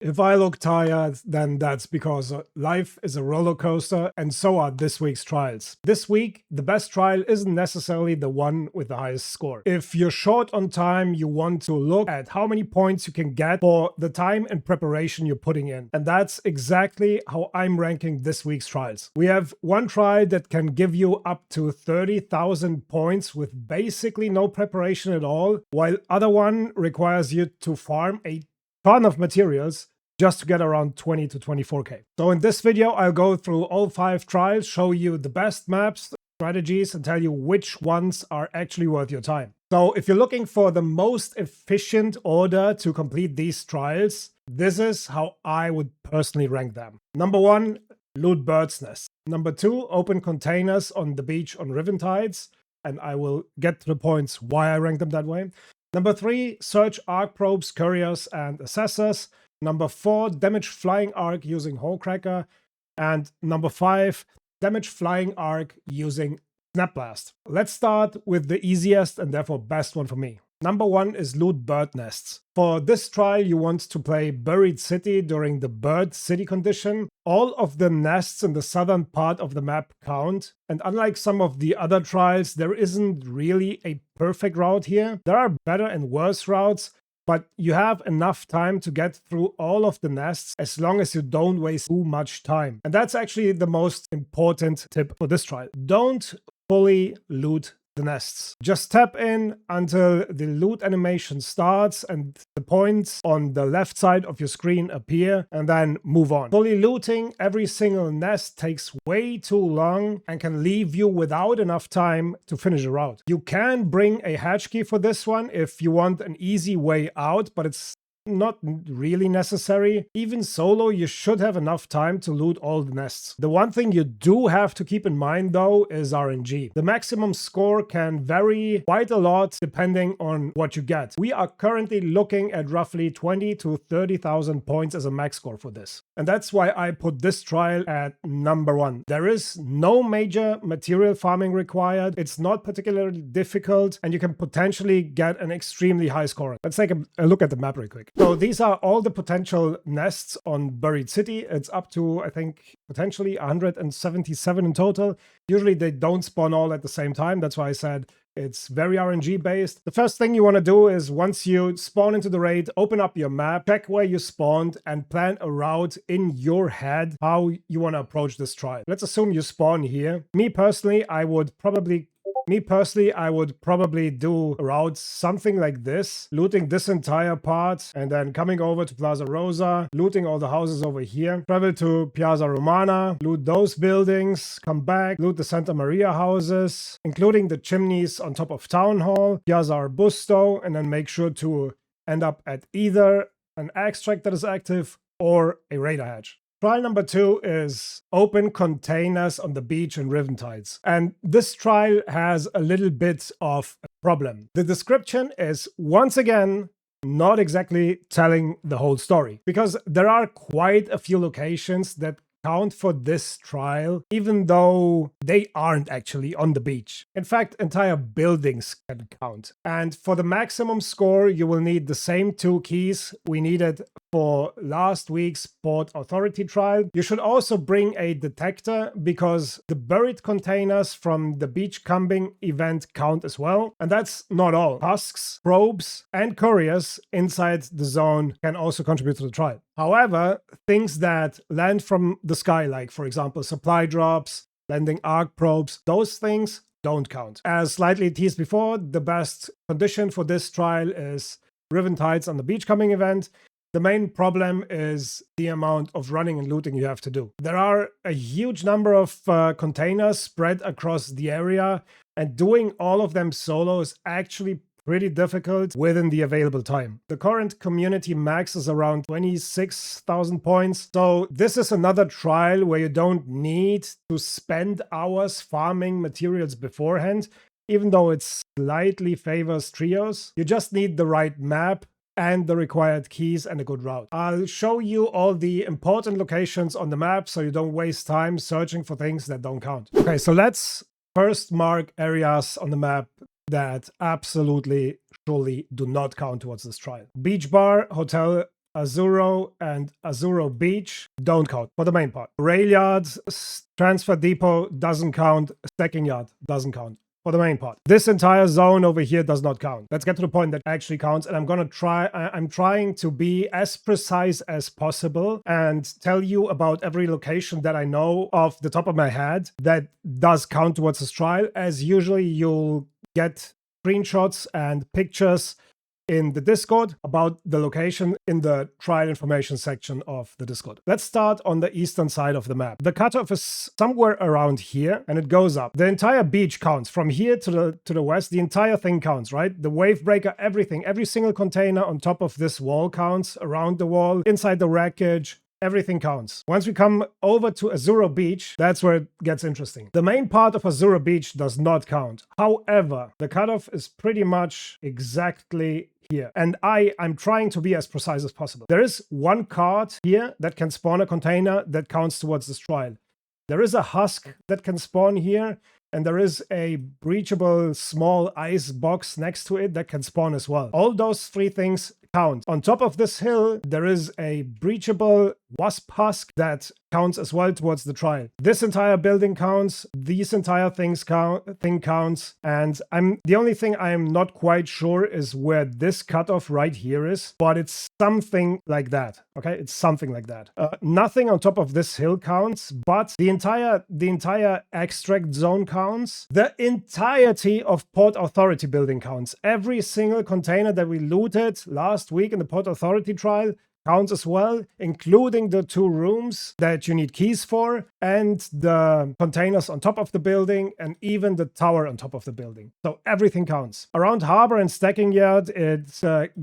If I look tired, then that's because life is a roller coaster, and so are this week's trials. This week, the best trial isn't necessarily the one with the highest score. If you're short on time, you want to look at how many points you can get for the time and preparation you're putting in. And that's exactly how I'm ranking this week's trials. We have one trial that can give you up to 30,000 points with basically no preparation at all, while other one requires you to farm a ton of materials just to get around 20 to 24k. So in this video, I'll go through all 5 trials, show you the best maps, strategies, and tell you which ones are actually worth your time. So if you're looking for the most efficient order to complete these trials, this is how I would personally rank them. Number 1, loot birds' nests. Number 2, open containers on the beach on Riven tides, and I will get to the points why I rank them that way. Number 3, search arc probes, couriers, and assessors. Number 4, damage flying arc using Hullcracker. And number 5, damage flying arc using snapblast. Let's start with the easiest and therefore best one for me. Number 1 is loot bird nests. For this trial, you want to play Buried City during the bird city condition. All of the nests in the southern part of the map count, and unlike some of the other trials, there isn't really a perfect route here. There are better and worse routes, but you have enough time to get through all of the nests as long as you don't waste too much time. And that's actually the most important tip for this trial. Don't fully loot the nests. Just tap in until the loot animation starts and the points on the left side of your screen appear, and then move on. Fully looting every single nest takes way too long and can leave you without enough time to finish a route. You can bring a hatch key for this one if you want an easy way out, but it's not really necessary. Even solo, you should have enough time to loot all the nests. The one thing you do have to keep in mind though is RNG. The maximum score can vary quite a lot depending on what you get. We are currently looking at roughly 20 to 30,000 points as a max score for this. And that's why I put this trial at number 1. There is no major material farming required. It's not particularly difficult, and you can potentially get an extremely high score. Let's take a look at the map real quick. So these are all the potential nests on Buried City. It's up to, I think, potentially 177 in total. Usually they don't spawn all at the same time. That's why I said it's very RNG based. The first thing you want to do is once you spawn into the raid, open up your map, check where you spawned, and plan a route in your head how you want to approach this trial. Let's assume you spawn here. Me personally, I would probably do a route something like this, looting this entire part and then coming over to Plaza Rosa, looting all the houses over here, travel to Piazza Romana, loot those buildings, come back, loot the Santa Maria houses, including the chimneys on top of Town Hall, Piazza Arbusto, and then make sure to end up at either an extract that is active or a radar hatch. Trial number 2 is open containers on the beach in Riven tides. And this trial has a little bit of a problem. The description is once again not exactly telling the whole story, because there are quite a few locations that count for this trial, even though they aren't actually on the beach. In fact, entire buildings can count. And for the maximum score, you will need the same 2 keys we needed for last week's Port Authority trial. You should also bring a detector because the buried containers from the beach camping event count as well. And that's not all. Husks, probes, and couriers inside the zone can also contribute to the trial. However, things that land from the sky, like for example supply drops, landing arc probes, those things don't count. As slightly teased before, the best condition for this trial is Riven tides on the beach camping event. The main problem is the amount of running and looting you have to do. There are a huge number of containers spread across the area, and doing all of them solo is actually pretty difficult within the available time. The current community max is around 26,000 points. So this is another trial where you don't need to spend hours farming materials beforehand, even though it slightly favors trios. You just need the right map and the required keys and a good route. I'll show you all the important locations on the map so you don't waste time searching for things that don't count. Okay, so let's first mark areas on the map that absolutely surely do not count towards this trial. Beach bar, hotel Azuro and Azuro Beach don't count for the main part. Rail yards, transfer depot doesn't count. Stacking yard doesn't count. For the main part. This entire zone over here does not count. Let's get to the point that actually counts, and I'm trying to be as precise as possible and tell you about every location that I know off the top of my head that does count towards this trial. As usually, you'll get screenshots and pictures in the Discord about the location in the trial information section of the Discord. Let's start on the eastern side of the map. The cutoff is somewhere around here and it goes up. The entire beach counts from here to the west. The entire thing counts, right? The wave breaker, everything, every single container on top of this wall counts, around the wall, inside the wreckage. Everything counts. Once we come over to Azuro Beach, that's where it gets interesting. The main part of Azuro Beach does not count. However, the cutoff is pretty much exactly here. And I'm trying to be as precise as possible. There is one card here that can spawn a container that counts towards this trial. There is a husk that can spawn here, and there is a breachable small ice box next to it that can spawn as well. All those three things count. On top of this hill, there is a breachable wasp husk that counts as well towards the trial. This entire building counts. These entire thing counts. And the only thing I'm not quite sure is where this cutoff right here is, but it's something like that. Okay, it's something like that. Nothing on top of this hill counts, but the entire extract zone counts. The entirety of Port Authority building counts. Every single container that we looted last week in the Port Authority trial counts as well, including the 2 rooms that you need keys for, and the containers on top of the building, and even the tower on top of the building. So everything counts. Around Harbor and Stacking Yard, it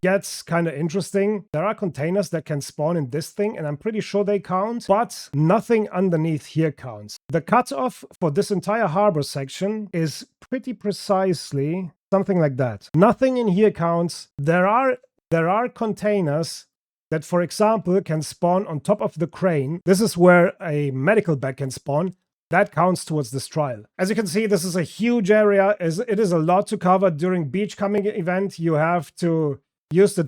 gets kind of interesting. There are containers that can spawn in this thing, and I'm pretty sure they count, but nothing underneath here counts. The cutoff for this entire Harbor section is pretty precisely something like that. Nothing in here counts. There are containers that, for example, can spawn on top of the crane. This is where a medical bag can spawn. That counts towards this trial. As you can see, this is a huge area. It is a lot to cover. During beachcombing event, you have to use the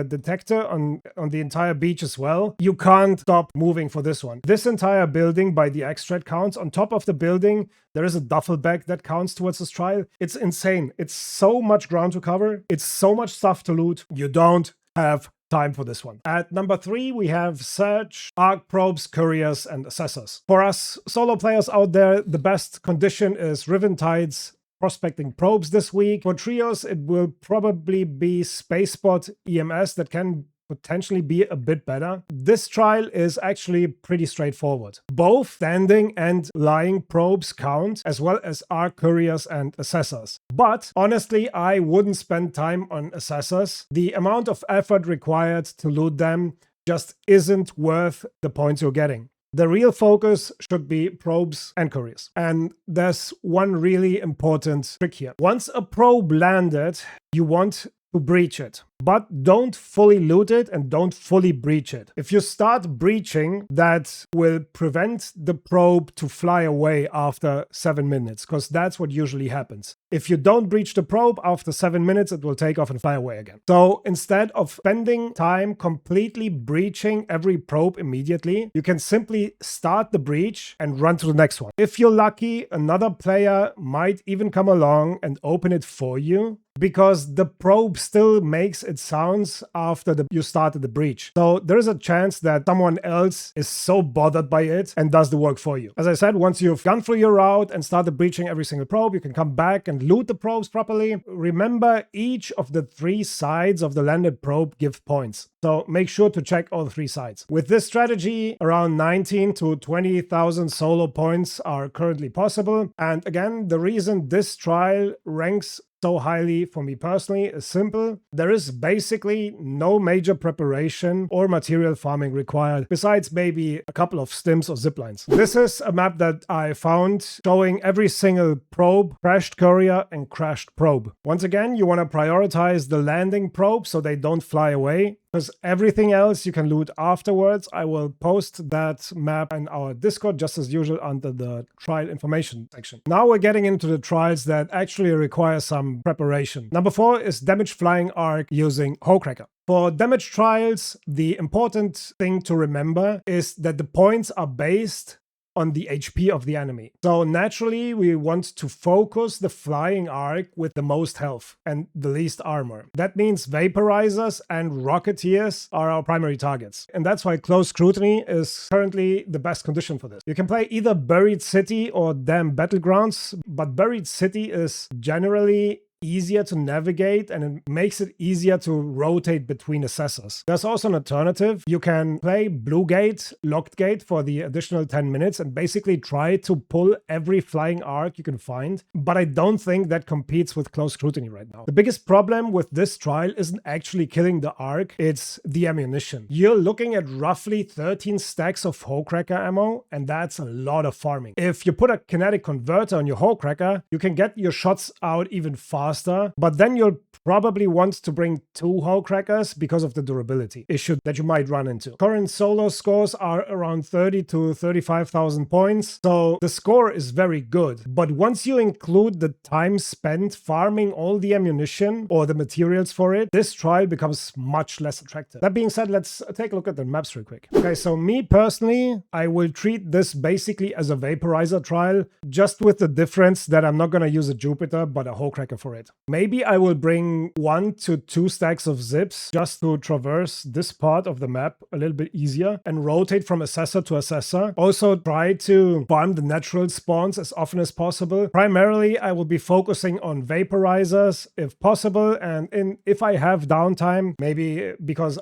detector on the entire beach as well. You can't stop moving for this one. This entire building by the extract counts. On top of the building, there is a duffel bag that counts towards this trial. It's insane. It's so much ground to cover. It's so much stuff to loot. You don't have time for this one. At number 3, we have Search, Arc Probes, Couriers, and Assessors. For us solo players out there, the best condition is Riven Tides Prospecting Probes this week. For trios, it will probably be Spacebot EMS that can potentially be a bit better. This trial is actually pretty straightforward. Both standing and lying probes count, as well as Arc Couriers and Assessors. But honestly, I wouldn't spend time on Assessors. The amount of effort required to loot them just isn't worth the points you're getting. The real focus should be probes and couriers. And there's one really important trick here. Once a probe landed, you want to breach it. But don't fully loot it and don't fully breach it. If you start breaching, that will prevent the probe to fly away after 7 minutes, because that's what usually happens. If you don't breach the probe, after 7 minutes, it will take off and fly away again. So instead of spending time completely breaching every probe immediately, you can simply start the breach and run to the next one. If you're lucky, another player might even come along and open it for you, because the probe still makes its sounds after you started the breach. So there is a chance that someone else is so bothered by it and does the work for you. As I said, once you've gone through your route and started breaching every single probe, you can come back and loot the probes properly. Remember, each of the 3 sides of the landed probe give points. So make sure to check all 3 sides. With this strategy, around 19 to 20,000 solo points are currently possible. And again, the reason this trial ranks so highly for me personally is simple. There is basically no major preparation or material farming required, besides maybe a couple of stims or ziplines. This is a map that I found showing every single probe, crashed courier, and crashed probe. Once again, you want to prioritize the landing probe so they don't fly away, because everything else you can loot afterwards. I will post that map in our Discord just as usual under the trial information section. Now we're getting into the trials that actually require some preparation. Number 4 is Damage Flying Arc using Hullcracker. For damage trials, the important thing to remember is that the points are based on the HP of the enemy. So naturally, we want to focus the flying arc with the most health and the least armor. That means vaporizers and rocketeers are our primary targets. And that's why close scrutiny is currently the best condition for this. You can play either Buried City or Damn Battlegrounds, but Buried City is generally easier to navigate and it makes it easier to rotate between assessors. There's also an alternative. You can play Blue Gate, Locked Gate for the additional 10 minutes and basically try to pull every flying arc you can find, but I don't think that competes with close scrutiny right now. The biggest problem with this trial isn't actually killing the arc, it's the ammunition. You're looking at roughly 13 stacks of Hullcracker ammo, and that's a lot of farming. If you put a kinetic converter on your Hullcracker, you can get your shots out even faster, but then you'll probably want to bring 2 Hullcrackers because of the durability issue that you might run into. Current solo scores are around 30 to 35,000 points, so the score is very good. But once you include the time spent farming all the ammunition or the materials for it, this trial becomes much less attractive. That being said, let's take a look at the maps real quick. Okay, so me personally, I will treat this basically as a vaporizer trial, just with the difference that I'm not going to use a Jupiter, but a Hullcracker for it. Maybe I will bring 1 to 2 stacks of zips just to traverse this part of the map a little bit easier and rotate from assessor to assessor. Also try to farm the natural spawns as often as possible. Primarily, I will be focusing on vaporizers if possible, and if I have downtime, maybe because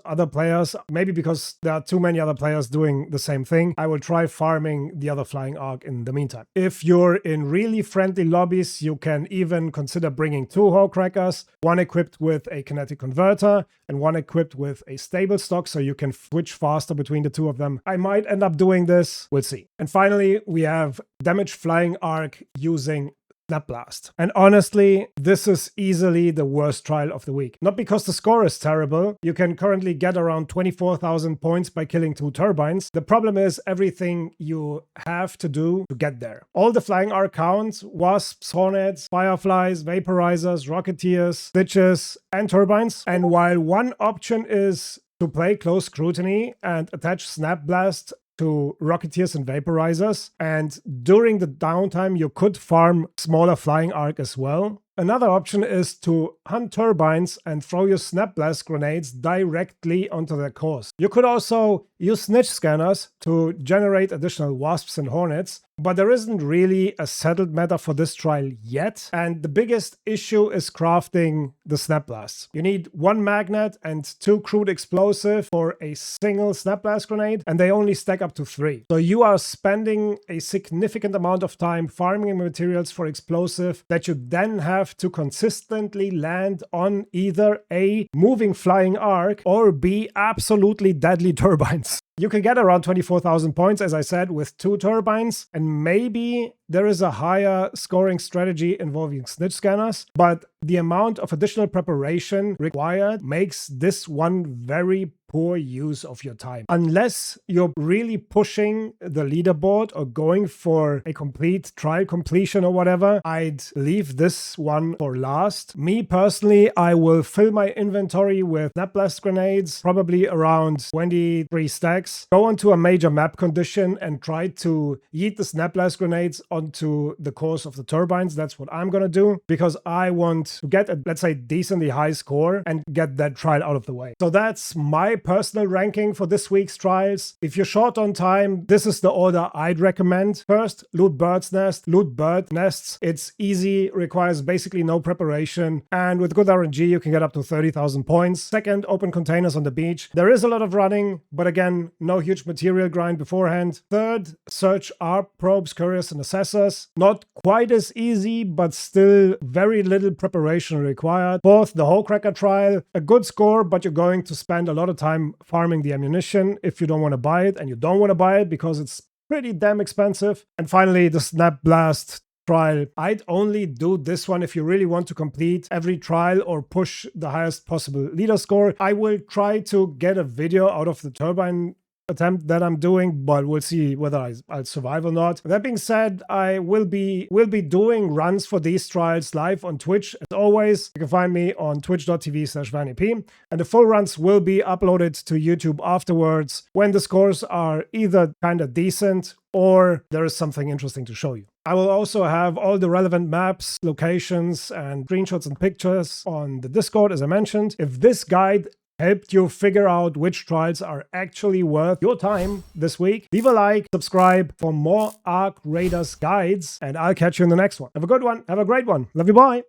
there are too many other players doing the same thing, I will try farming the other flying arc in the meantime. If you're in really friendly lobbies, you can even consider bringing 2 Hullcrackers, 1 equipped with a kinetic converter and 1 equipped with a stable stock, so you can switch faster between the 2 of them. I might end up doing this, we'll see. And finally, we have damage flying arc using Snap Blast. And honestly, this is easily the worst trial of the week. Not because the score is terrible. You can currently get around 24,000 points by killing 2 turbines. The problem is everything you have to do to get there. All the flying arc counts: wasps, hornets, fireflies, vaporizers, rocketeers, stitches, and turbines. And while one option is to play close scrutiny and attach Snap Blast to rocketeers and vaporizers, and during the downtime you could farm smaller flying arc as well. Another option is to hunt turbines and throw your Snap Blast grenades directly onto their cores. You could also use snitch scanners to generate additional wasps and hornets, but there isn't really a settled meta for this trial yet, and the biggest issue is crafting the Snap Blasts. You need 1 magnet and 2 crude explosive for a single Snap Blast grenade, and they only stack up to 3. So you are spending a significant amount of time farming materials for explosive that you then have to consistently land on either A, moving flying arc, or B, absolutely deadly turbines. You can get around 24,000 points, as I said, with 2 turbines, and maybe there is a higher scoring strategy involving snitch scanners, but the amount of additional preparation required makes this one very poor use of your time. Unless you're really pushing the leaderboard or going for a complete trial completion or whatever, I'd leave this one for last. Me personally, I will fill my inventory with Snap Blast grenades, probably around 23 stacks. Go onto a major map condition and try to yeet the Snap Blast grenades onto the cores of the turbines. That's what I'm gonna do, because I want to get a, let's say, decently high score and get that trial out of the way. So that's my personal ranking for this week's trials. If you're short on time, this is the order I'd recommend. First, loot bird's nest, loot bird nests. It's easy, requires basically no preparation, and with good RNG you can get up to 30,000 points. Second, open containers on the beach. There is a lot of running, but again, no huge material grind beforehand. Third, search ARP probes, couriers, and assessors. Not quite as easy, but still very little preparation required. Fourth, the Hullcracker trial. A good score, but you're going to spend a lot of time farming the ammunition if you don't want to buy it, and you don't want to buy it because it's pretty damn expensive. And finally, the Snap Blast trial. I'd only do this one if you really want to complete every trial or push the highest possible leader score. I will try to get a video out of the turbine attempt that I'm doing, but we'll see whether I'll survive or not. That being said, I will be doing runs for these trials live on Twitch. As always, you can find me on twitch.tv/VanEP, and the full runs will be uploaded to YouTube afterwards when the scores are either kind of decent or there is something interesting to show you. I will also have all the relevant maps, locations, and screenshots and pictures on the Discord, as I mentioned. If this guide helped you figure out which trials are actually worth your time this week, leave a like, subscribe for more Arc Raiders guides, and I'll catch you in the next one. Have a good one. Have a great one. Love you. Bye.